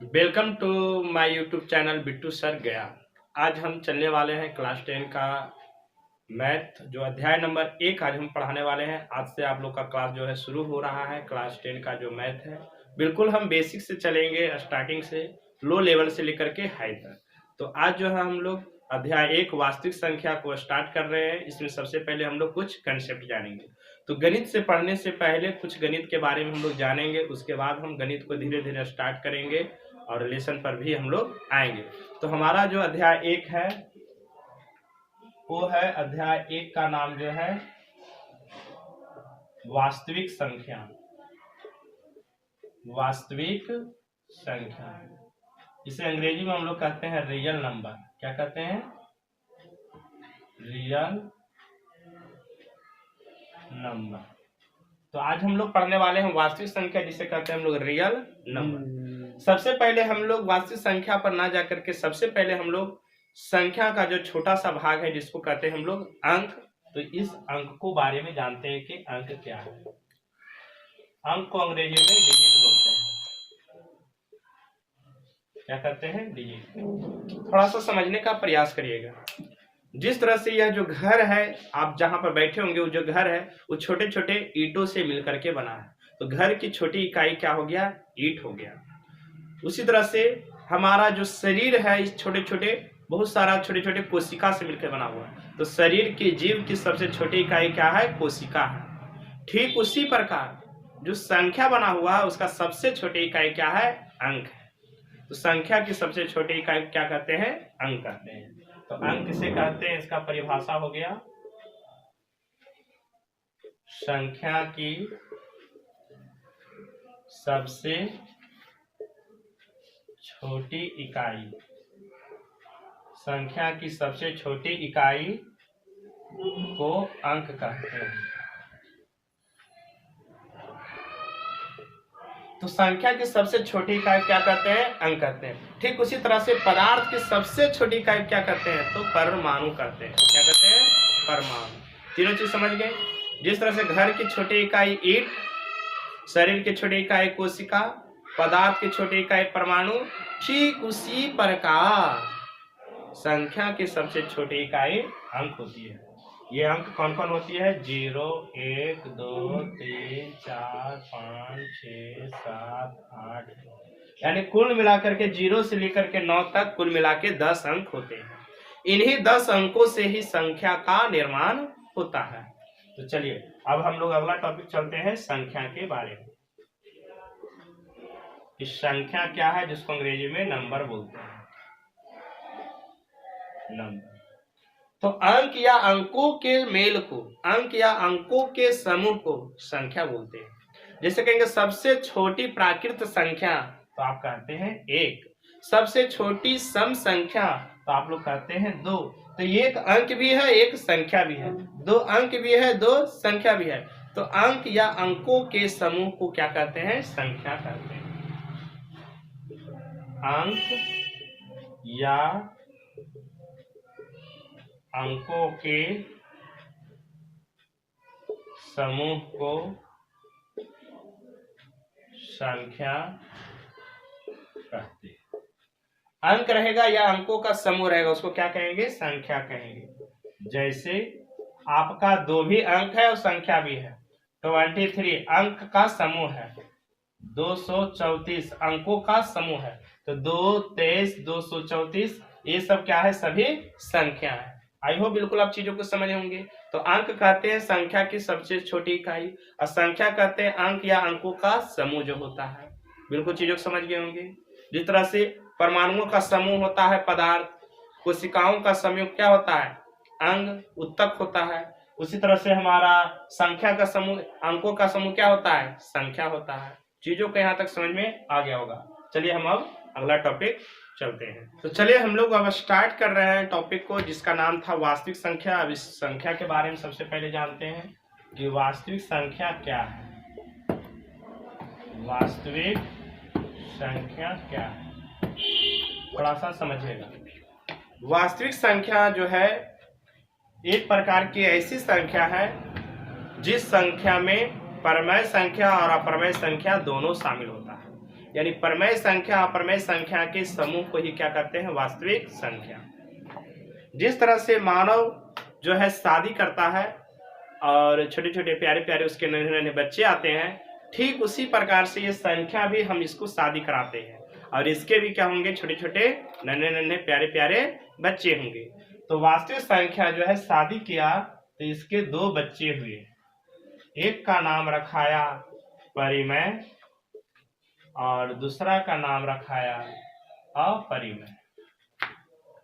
Welcome to my YouTube channel Bittu sir गया। आज हम चलने वाले हैं क्लास 10 का मैथ जो अध्याय नंबर 1 आज हम पढ़ाने वाले हैं। आज से आप लोग का क्लास जो है शुरू हो रहा है। क्लास 10 का जो मैथ है बिल्कुल हम बेसिक से चलेंगे, स्टार्टिंग से लो लेवल से लेकर के हाई तक। तो आज जो है हम लोग अध्याय 1 वास्तविक संख्या को स्टार्ट कर रहे हैं। इसमें सबसे पहले हम लोग कुछ कंसेप्ट जानेंगे। तो गणित से पढ़ने से पहले कुछ गणित के बारे में हम लोग जानेंगे, उसके बाद हम गणित को धीरे धीरे स्टार्ट करेंगे और रिलेशन पर भी हम लोग आएंगे। तो हमारा जो अध्याय 1 है वो है अध्याय 1 का नाम जो है वास्तविक संख्या। वास्तविक संख्या इसे अंग्रेजी में हम लोग कहते हैं रियल नंबर। क्या कहते हैं? Real number. तो आज हम लोग पढ़ने वाले हैं वास्तविक संख्या, जिसे कहते हैं हम लोग रियल नंबर। सबसे पहले हम लोग वास्तविक संख्या पर ना जाकर के सबसे पहले हम लोग संख्या का जो छोटा सा भाग है जिसको कहते हैं हम लोग अंक, तो इस अंक को बारे में जानते हैं कि अंक क्या है। अंक को अंग्रेजी में डिजिट बोलते हैं। क्या कहते हैं? डिजिट। थोड़ा सा समझने का प्रयास करिएगा। जिस तरह से यह जो घर है, आप जहां पर बैठे होंगे, वो जो घर है वो छोटे छोटे ईंटों से मिलकर के बना है। तो घर की छोटी इकाई क्या हो गया? ईंट हो गया। उसी तरह से हमारा जो शरीर है इस छोटे छोटे बहुत सारा छोटे छोटे कोशिका से मिलकर बना हुआ है। तो शरीर की जीव की सबसे छोटी इकाई क्या है? कोशिका है। ठीक उसी प्रकार जो संख्या बना हुआ है उसका सबसे छोटी इकाई क्या है? अंक है। तो संख्या की सबसे छोटी इकाई क्या कहते हैं? अंक कहते हैं। तो अंक किसे कहते हैं? इसका परिभाषा हो गया संख्या की सबसे छोटी इकाई। संख्या की सबसे छोटी इकाई को अंक कहते हैं। तो संख्या की सबसे छोटी इकाई क्या कहते हैं? अंक कहते हैं। ठीक उसी तरह से पदार्थ की सबसे छोटी इकाई क्या कहते हैं? तो परमाणु कहते हैं। क्या कहते हैं? परमाणु। तीनों चीज समझ गए। जिस तरह से घर की छोटी इकाई ईंट, शरीर की छोटी इकाई कोशिका, पदार्थ की छोटी इकाई परमाणु, ठीक उसी प्रकार संख्या की सबसे छोटी इकाई अंक होती है। ये अंक कौन कौन होती है? 0, 1, 2, 3, 4, 5, 6, 7, 8, यानी कुल मिलाकर के 0 से लेकर के 9 तक कुल मिला के 10 अंक होते हैं। इन्हीं 10 अंकों से ही संख्या का निर्माण होता है। तो चलिए अब हम लोग अगला टॉपिक चलते हैं संख्या के बारे में। इस संख्या क्या है जिसको अंग्रेजी में नंबर बोलते हैं। नंबर। तो अंक या अंकों के मेल को, अंक या अंकों के समूह को संख्या बोलते हैं। जैसे कहेंगे सबसे छोटी प्राकृत संख्या, तो आप कहते हैं 1। सबसे छोटी सम संख्या, तो आप लोग कहते हैं 2। तो एक अंक भी है, एक संख्या भी है। 2 अंक भी है, 2 संख्या भी है। तो अंक या अंकों के समूह को क्या कहते हैं? संख्या कहते हैं। अंक या अंकों के समूह को संख्या कहते हैं। अंक रहेगा या अंकों का समूह रहेगा उसको क्या कहेंगे? संख्या कहेंगे। जैसे आपका 2 भी अंक है और संख्या भी है। 23 अंक का समूह है। 234 अंकों का समूह है। तो 2, 23, 234 ये सब क्या है? सभी संख्या है। आई होप बिल्कुल आप चीजों को समझ होंगे। तो अंक कहते हैं संख्या की सबसे छोटी इकाई, और संख्या कहते हैं अंक या अंकों का समूह जो होता है। बिल्कुल चीजों को समझ गए होंगे। जिस तरह से परमाणुओं का समूह होता है पदार्थ, कोशिकाओं का समूह क्या होता है? अंग, उत्तक होता है। उसी तरह से हमारा संख्या का समूह, अंकों का समूह क्या होता है? संख्या होता है। चीजों को यहाँ तक समझ में आ गया होगा। चलिए हम अब अगला टॉपिक चलते हैं। तो चलिए हम लोग अब स्टार्ट कर रहे हैं टॉपिक को, जिसका नाम था वास्तविक संख्या। अब इस संख्या के बारे में सबसे पहले जानते हैं कि वास्तविक संख्या क्या है। वास्तविक संख्या क्या है, थोड़ा सा समझिएगा। वास्तविक संख्या जो है एक प्रकार की ऐसी संख्या है जिस संख्या में परमेय संख्या और अपरमेय संख्या दोनों शामिल होता है। यानी परमेय संख्या अपरमेय संख्या के समूह को ही क्या कहते हैं, वास्तविक संख्या। जिस तरह से मानव जो है शादी करता है और छोटे छोटे प्यारे प्यारे उसके नन्हे नन्हे बच्चे आते हैं, ठीक उसी प्रकार से ये संख्या भी हम इसको शादी कराते हैं और इसके भी क्या होंगे, छोटे छोटे नन्हे नन्हे प्यारे प्यारे बच्चे होंगे। तो वास्तविक संख्या जो है शादी किया तो इसके 2 बच्चे हुए, एक का नाम रखाया परिमेय और दूसरा का नाम रखाया अपरिमेय।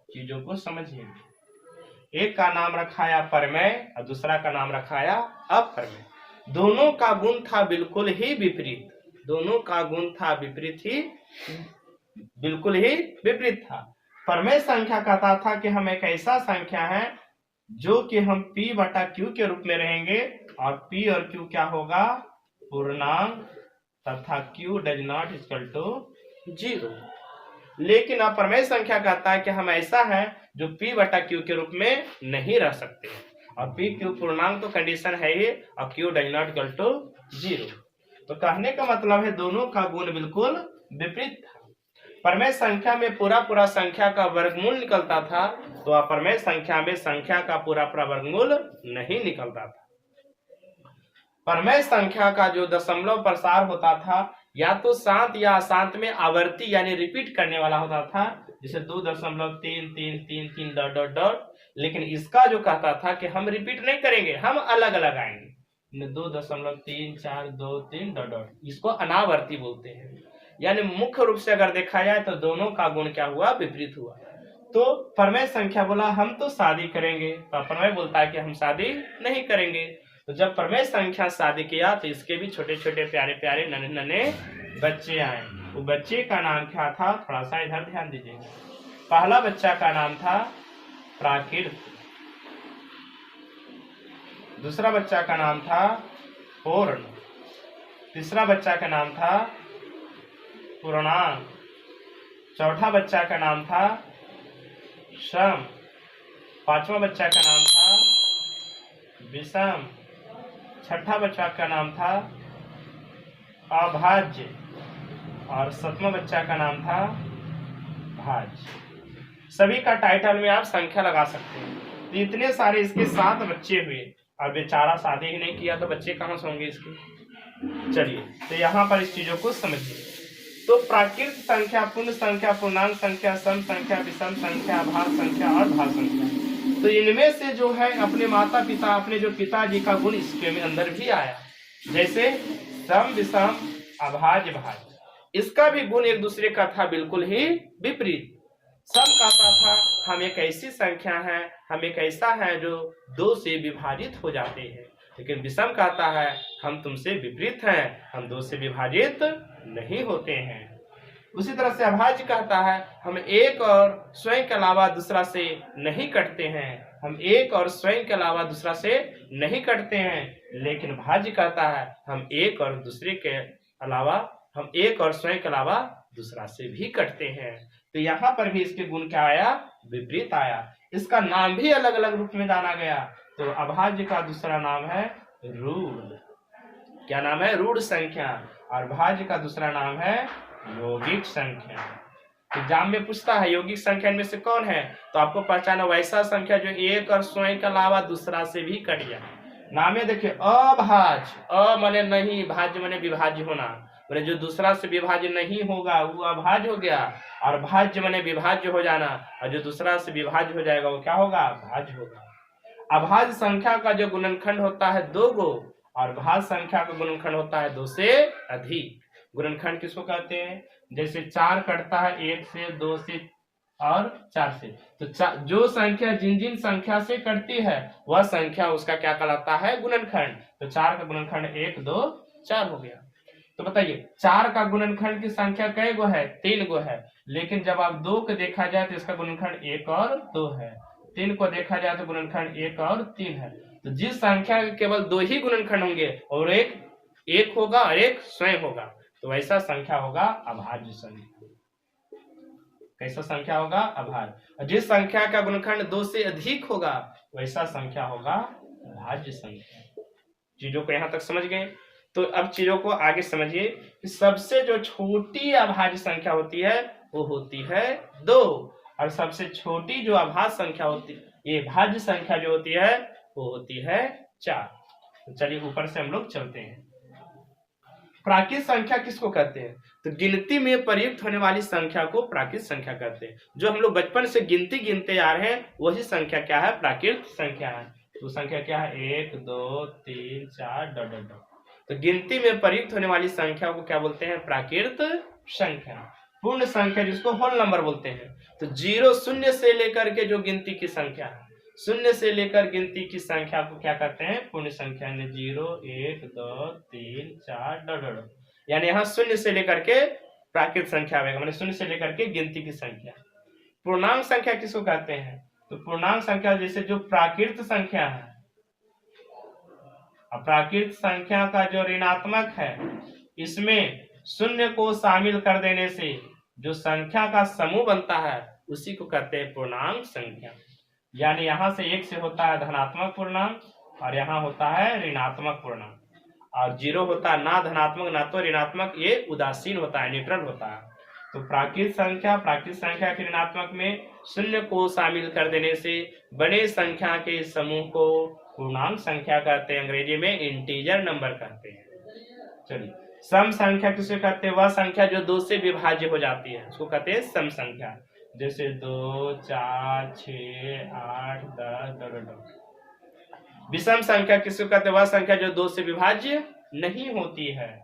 चीजों को समझिए, एक का नाम रखाया परिमेय और दूसरा का नाम रखाया अपरिमेय। दोनों का गुण था बिल्कुल ही विपरीत, दोनों का गुण था बिल्कुल ही विपरीत था। परिमेय संख्या कहता था कि हम एक ऐसा संख्या है जो कि हम p बटा q के रूप में रहेंगे और p और q क्या होगा, पूर्णांक तथा q does not equal to 0। लेकिन अपरिमेय संख्या कहता है कि हम ऐसा है जो p बटा q के रूप में नहीं रह सकते और p q पूर्णांक तो कंडीशन है ही और q does not equal to 0। तो कहने का मतलब है दोनों का गुण बिल्कुल विपरीत था। परमेय संख्या में पूरा संख्या का वर्गमूल निकलता था, तो अपरमेय संख्या में संख्या का पूरा वर्गमूल नहीं निकलता था। परमेय संख्या का जो दशमलव प्रसार होता था या तो शांत या अशांत में आवर्ती यानी रिपीट करने वाला होता था, जैसे 2.333 डॉट डॉट डॉट। लेकिन इसका जो कहता था कि हम रिपीट नहीं करेंगे, हम अलग अलग आएंगे, 2.3423 डॉट डॉट, इसको अनावर्ती बोलते हैं। यानी मुख्य रूप से अगर देखा जाए तो दोनों का गुण क्या हुआ, विपरीत हुआ। तो परमेय संख्या बोला हम तो शादी करेंगे, तो अपरमेय बोलता है कि हम शादी नहीं करेंगे। तो जब परमेय संख्या शादी किया तो इसके भी छोटे छोटे प्यारे प्यारे नन्हे नन्हे बच्चे आए। वो बच्चे का नाम क्या था, थोड़ा सा इधर ध्यान दीजिएगा। पहला बच्चा का नाम था प्राकृत, दूसरा बच्चा का नाम था पूर्ण, तीसरा बच्चा का नाम था पूर्णांक, चौथा बच्चा का नाम था सम, पांचवा बच्चा का नाम था विषम, छठा बच्चा का नाम था अभाज्य और सातवां बच्चा का नाम था भाज्य। सभी का टाइटल में आप संख्या लगा सकते हैं। तो इतने सारे इसके 7 बच्चे हुए और बेचारा शादी ही नहीं किया तो बच्चे कहाँ से होंगे इसके। चलिए तो यहाँ पर इस चीजों को समझिए। तो प्राकृत संख्या, पूर्ण संख्या, पूर्णांक संख्या, सम संख्या, विषम संख्या, भाज्य संख्या और भाज्य संख्या, तो इनमें से जो है अपने माता पिता, अपने जो पिताजी का गुण इसके अंदर भी आया, जैसे सम विषम अभाज्य भाज्य, इसका भी गुण एक दूसरे का था बिल्कुल ही विपरीत। सम कहता था हम एक ऐसी संख्या है, हम एक ऐसा है जो 2 से विभाजित हो जाते हैं, लेकिन विषम कहता है हम तुमसे विपरीत हैं, हम 2 से विभाजित नहीं होते हैं। उसी तरह से अभाज्य कहता है हम एक और स्वयं के अलावा दूसरा से नहीं कटते हैं, हम एक और स्वयं के अलावा दूसरा से नहीं कटते हैं। लेकिन भाज्य कहता है हम एक और दूसरे के अलावा, हम एक और स्वयं के अलावा दूसरा से भी कटते हैं। तो यहाँ पर भी इसके गुण क्या आया, विपरीत आया। इसका नाम भी अलग अलग रूप में जाना गया। तो अभाज्य का दूसरा नाम है रूढ़, क्या नाम है, रूढ़ संख्या, और भाज्य का दूसरा नाम है यौगिक संख्या। एग्जाम में पूछता है यौगिक संख्या में से कौन है, तो आपको पहचाना वैसा संख्या जो एक और स्वयं के अलावा दूसरा से भी कट जाए। नामे देखिए अभाज्य, अ माने नहीं, भाज्य माने विभाज्य होना, माने जो दूसरा से विभाज्य नहीं होगा वो अभाज्य हो गया, और भाज्य माने विभाज्य हो जाना, और जो दूसरा से विभाज्य हो जाएगा वो क्या होगा, भाज्य होगा। अभाज्य संख्या का जो गुणनखंड होता है 2 गो, और भाज्य संख्या का गुणनखंड होता है 2 से अधिक। गुणनखंड किसको कहते हैं, जैसे 4 कटता है 1 से, 2 से और 4 से, तो जो संख्या जिन जिन संख्या से कटती है वह संख्या उसका क्या कहलाता है, गुणनखंड। तो 4 का गुणनखंड 1 2 4 हो गया। तो बताइए 4 का गुणनखंड की संख्या कै गो है, 3 गो है, लेकिन जब आप 2 को देखा जाए तो इसका गुणनखंड 1 और 2 है, 3 को देखा जाए तो गुणनखंड 1 और 3 है। तो जिस संख्या के केवल 2 ही गुणनखंड होंगे और एक होगा और एक स्वयं होगा, तो वैसा संख्या होगा अभाज्य संख्या। कैसा संख्या होगा, अभाज्य। जिस संख्या का गुणनखंड 2 से अधिक होगा वैसा संख्या होगा भाज्य संख्या। चीजों को यहाँ तक समझ गए। तो अब चीजों को आगे समझिए कि सबसे जो छोटी अभाज्य संख्या होती है वो होती है 2, और सबसे छोटी जो अभाज्य संख्या होती है, ये भाज्य संख्या जो होती है वो होती है 4। तो चलिए ऊपर से हम लोग चलते हैं। प्राकृत संख्या किसको कहते हैं? तो गिनती में प्रयुक्त होने वाली संख्या को प्राकृत संख्या कहते हैं। जो हम लोग बचपन से गिनती गिनते आ रहे हैं वही संख्या क्या है? प्राकृत संख्या है। तो संख्या क्या है? 1 2 3 4 डॉट। तो गिनती में प्रयुक्त होने वाली संख्या को क्या बोलते हैं? प्राकृत संख्या। पूर्ण संख्या जिसको होल नंबर बोलते हैं। तो 0 शून्य से लेकर के जो गिनती की संख्या है, शून्य से लेकर गिनती की संख्या को क्या कहते हैं? पूर्ण संख्या। 0 1 2 3 4 डॉट, यानी यहाँ शून्य से लेकर के प्राकृत संख्या आएगा, माने शून्य से लेकर के गिनती की संख्या। पूर्णांक संख्या किसको कहते हैं? तो पूर्णांक संख्या जैसे जो प्राकृत संख्या है, प्राकृत संख्या का जो ऋणात्मक है, इसमें शून्य को शामिल कर देने से जो संख्या का समूह बनता है उसी को कहते हैं पूर्णांक संख्या। यानी यहाँ से 1 से होता है धनात्मक पूर्णांक और यहाँ होता है ऋणात्मक पूर्णांक, और 0 होता है ना धनात्मक ना तो ऋणात्मक, ये उदासीन होता है, न्यूट्रल होता है। तो प्राकृत संख्या के ऋणात्मक में शून्य को शामिल कर देने से बड़े संख्या के समूह को पूर्णांक संख्या कहते हैं, अंग्रेजी में इंटीजर नंबर कहते हैं। चलिए सम संख्या किसे कहते हैं? वह संख्या जो 2 से विभाज्य हो जाती है उसको कहते हैं सम संख्या। जैसे 2 4 6 8 10 विषम संख्या किसको कहते हैं? वह संख्या जो 2 से विभाज्य नहीं होती है।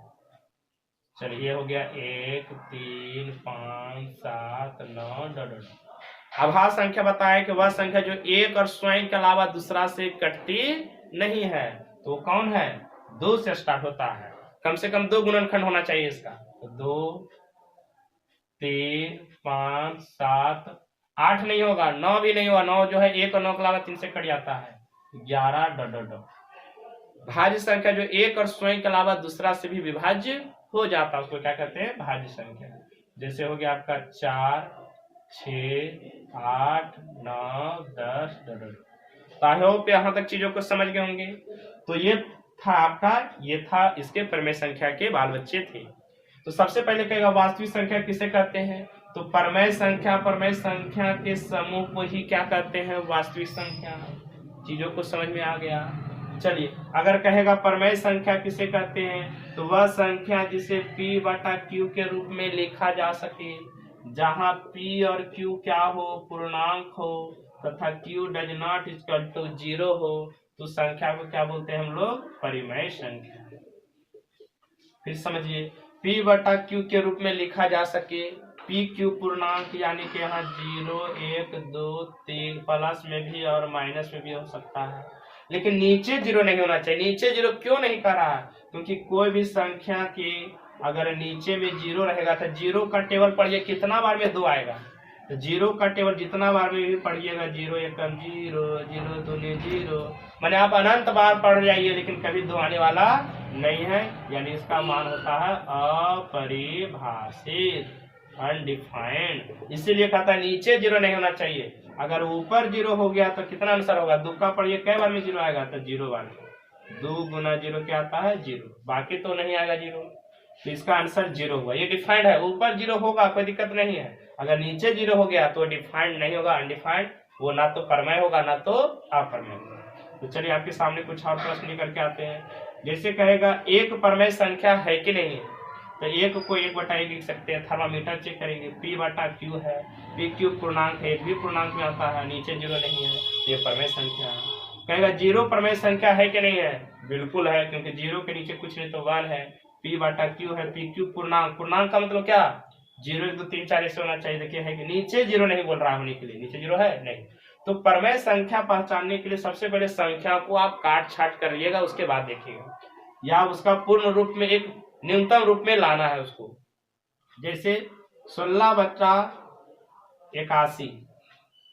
चलिए हो गया 1 3 5 7 9 अभाज्य संख्या बताए कि वह संख्या जो एक और स्वयं के अलावा दूसरा से कटती नहीं है। तो कौन है? 2 से स्टार्ट होता है, कम से कम 2 गुणनखंड होना चाहिए इसका। तो 2 3 5 7 8 नहीं होगा, 9 भी नहीं होगा, 9 जो है 1 और 9 के अलावा 3 से कट जाता है, 11 डॉट। भाज्य संख्या जो एक और स्वयं के अलावा दूसरा से भी विभाज्य हो जाता है उसको क्या कहते हैं? भाज्य संख्या। जैसे हो गया आपका 4 6 8 9 10 डॉट। आई होप यहाँ तक चीजों को समझ गए होंगे। तो ये था आपका, ये था इसके परमेय संख्या के बाल बच्चे थे। तो सबसे पहले कहेगा वास्तविक संख्या किसे कहते हैं? तो परमेय संख्या के समूह को ही क्या कहते हैं? वास्तविक संख्या। चीजों को समझ में आ गया। चलिए अगर कहेगा परमेय संख्या किसे कहते हैं? तो वह संख्या जिसे p बटा q के रूप में लिखा जा सके, जहां p और q क्या हो? पूर्णांक हो, तथा q does not equal to 0 हो, तो संख्या को क्या बोलते हैं हम लोग? परिमेय संख्या। फिर समझिए p बटा q के रूप में लिखा जा सके, p q पूर्णांक यानी कि यहाँ 0 1 2 3 प्लस में भी और माइनस में भी हो सकता है, लेकिन नीचे 0 नहीं होना चाहिए। नीचे 0 क्यों नहीं कर रहा है? क्योंकि कोई भी संख्या की अगर नीचे में 0 रहेगा तो 0 का टेबल पढ़िए कितना बार में 2 आएगा। तो 0 का टेबल जितना बार में भी पढ़िएगा 0 एकम 0 0 दूनी 0, माने आप अनंत बार पढ़ जाइए लेकिन कभी 2 आने वाला नहीं है, यानी इसका मान होता है अपरिभाषित, अनडिफाइंड। इसीलिए कहता है नीचे 0 नहीं होना चाहिए। अगर ऊपर 0 हो गया तो कितना आंसर होगा? 2 का पढ़िए कै बार में 0 आएगा? तो 0 बार। 2 गुना 0 क्या आता है? 0, बाकी तो नहीं आएगा 0। तो इसका आंसर 0 हुआ। ये डिफाइंड है, ऊपर 0 होगा कोई दिक्कत नहीं है, अगर नीचे 0 हो गया तो डिफाइंड नहीं होगा, अनडिफाइंड, वो ना तो परमेय होगा ना तो अपर्मेय होगा। तो चलिए आपके सामने कुछ और प्रश्न निकल के आते हैं। जैसे कहेगा एक परमेय संख्या है कि नहीं, तो एक को 1/1 लिख सकते हैं। थर्मामीटर चेक करेंगे, p बटा q है, p q पूर्णांक है, भी पूर्णांक में आता है, नीचे 0 नहीं है, ये परमेय संख्या है। कहेगा 0 परमेय संख्या है कि नहीं है? बिल्कुल है, क्योंकि 0 के नीचे कुछ नहीं तो 1 है, p बटा q है, p q पूर्णांक। पूर्णांक का मतलब क्या? 0 1 2 3 4 ऐसे होना चाहिए। देखिए है कि नीचे 0 नहीं बोल रहा होने के लिए, नीचे 0 है नहीं। तो परमेय संख्या पहचानने के लिए सबसे पहले संख्या को आप काट छाट कर लिएगा, उसके बाद देखिएगा, या उसका पूर्ण रूप में एक न्यूनतम रूप में लाना है उसको। जैसे 16/81,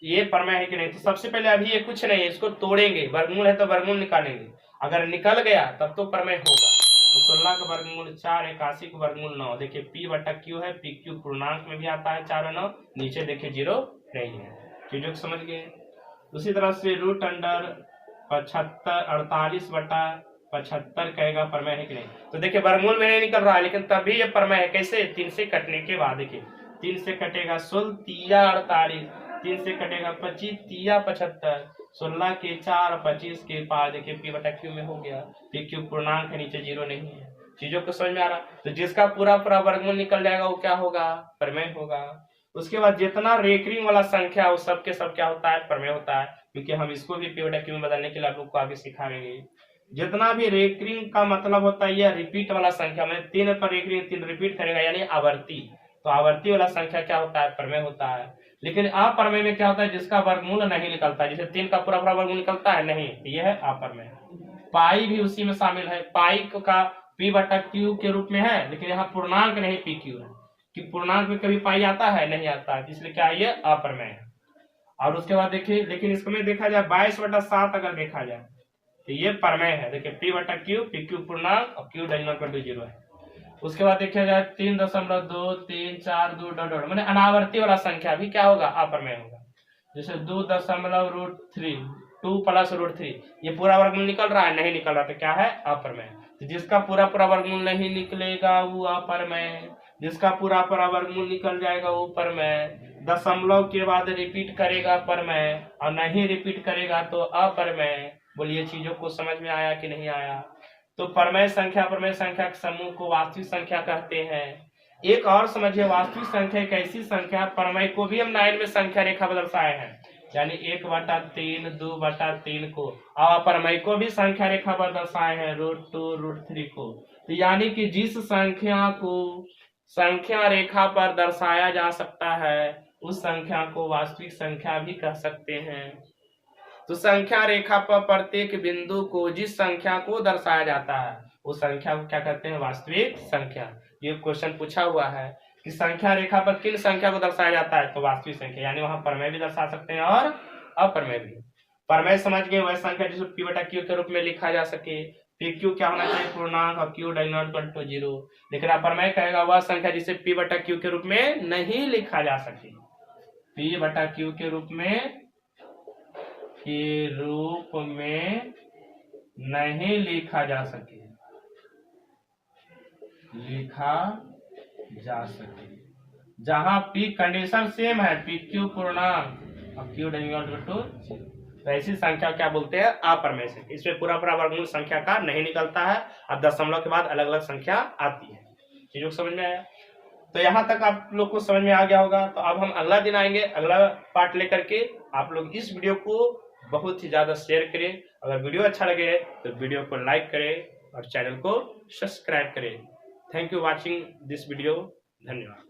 ये परमेय है कि नहीं? तो सबसे पहले अभी ये कुछ नहीं है, इसको तोड़ेंगे, वर्गमूल है तो वर्गमूल निकालेंगे, अगर निकल गया तब तो परमेय होगा। तो 16 का वर्गमूल 4, 81 का वर्गमूल 9। देखिए p बटा q है, p q पूर्णांक में भी आता है 4 और 9, नीचे देखिए 0 नहीं है। चीजों को समझ गए। उसी तरह से √48 बटा 75 कहेगा प्रमेय है कि नहीं। तो देखिए वर्गमूल में नहीं निकल रहा है, लेकिन तभी ये प्रमेय है। कैसे? 3 से कटने के बाद। देखिए 3 से कटेगा 16 तिया 48, 3 से कटेगा 25 तिया 75, 16 के 4 25 के 5। देखिए पी बटा क्यू में हो गया। पी क्यू पूर्णांक है, नीचे जीरो नहीं है। चीजों को समझ में आ रहा? तो जिसका पूरा पूरा वर्गमूल निकल जाएगा वो क्या होगा? प्रमेय होगा। उसके बाद जितना रेकरिंग वाला संख्या वो सब के सब क्या होता है? प्रमेय होता है। क्योंकि हम इसको भी पी बटा क्यू में बदलने के लिए आप लोग को आगे सिखाएंगे। जितना भी रेकरिंग का मतलब होता है यह रिपीट वाला संख्या, मैंने 3 पर रेकरिंग 3 रिपीट करेगा यानी आवर्ती। तो आवर्ती वाला संख्या क्या होता है? प्रमेय होता है। लेकिन अप्रमेय में क्या होता है? जिसका वर्गमूल नहीं निकलता, जैसे 3 का पूरा पूरा वर्गमूल निकलता है नहीं, यह है अप्रमेय। पाई भी उसी में शामिल है। पाई का पी बटा क्यू के रूप में है, लेकिन यहाँ पूर्णांक नहीं पी क्यू है। कि पूर्णांक में कभी पाई आता है? नहीं आता है, इसलिए क्या है? ये अप्रमेय है। और उसके बाद देखिए, लेकिन इसमें देखा जाए 22/7 अगर देखा जाए तो ये प्रमेय है। देखिए पी बटा क्यू, पी क्यू पूर्णांक और Q does not equal to 0 है। उसके बाद देखा जाए 3.2 3 4 2 डॉट डॉट मैंने अनावर्ती वाला संख्या भी क्या होगा? अप्रमेय होगा। जैसे 2.√3 2 प्लस √3, ये पूरा वर्गमूल निकल रहा है? नहीं निकल रहा, तो क्या है? अप्रमेय। तो जिसका पूरा पूरा वर्गमूल नहीं निकलेगा वो अप्रमेय, जिसका पूरा पूरा वर्गमूल निकल जाएगा वो प्रमेय, दशमलव के बाद रिपीट करेगा प्रमेय, और नहीं रिपीट करेगा तो अप्रमेय। बोलिए चीजों को समझ में आया कि नहीं आया? तो प्रमेय संख्या प्रमेय संख्या के समूह को वास्तविक संख्या कहते हैं। एक और समझिए, वास्तविक संख्या एक ऐसी संख्या, प्रमेय को भी हम 9 में संख्या रेखा पर दर्शाए हैं, यानी 1/3 2/3 को, और प्रमेय को भी संख्या रेखा पर दर्शाए हैं √2 √3 को। तो यानी कि जिस संख्या को संख्या रेखा पर दर्शाया जा सकता है उस संख्या को वास्तविक संख्या भी कह सकते हैं। तो संख्या रेखा पर प्रत्येक बिंदु को जिस संख्या को दर्शाया जाता है उस संख्या को क्या कहते हैं? वास्तविक संख्या। ये क्वेश्चन पूछा हुआ है कि संख्या रेखा पर किन संख्या को दर्शाया जाता है? तो वास्तविक संख्या, यानी वहां प्रमेय भी दर्शा सकते हैं और अप्रमेय भी। प्रमेय समझ गए, वह संख्या जिसको पी बटा क्यू के रूप में लिखा जा सके। पी क्यू क्या होना चाहिए? पूर्णांक, और Q does not equal to 0। लेकिन अप्रमेय कहेगा वह संख्या जिसे पी बटा क्यू के रूप में नहीं लिखा जा सके। पी बटा क्यू के रूप में नहीं लिखा जा सके, जहां पी कंडीशन सेम है, पी क्यू पूर्णांक और Q does not equal to 0, तो ऐसी संख्या क्या बोलते हैं? अप्रमेय संख्या। इसमें पूरा पूरा वर्गमूल संख्या का नहीं निकलता है, अब दशमलव के बाद अलग अलग संख्या आती है। चीजों को समझ में आया? तो यहाँ तक आप लोग को समझ में आ गया होगा। तो अब हम अगला दिन आएंगे अगला पार्ट लेकर के। आप लोग इस वीडियो को बहुत ही ज्यादा शेयर करें। अगर वीडियो अच्छा लगे तो वीडियो को लाइक करें और चैनल को सब्सक्राइब करें। Thank you watching this video. धन्यवाद।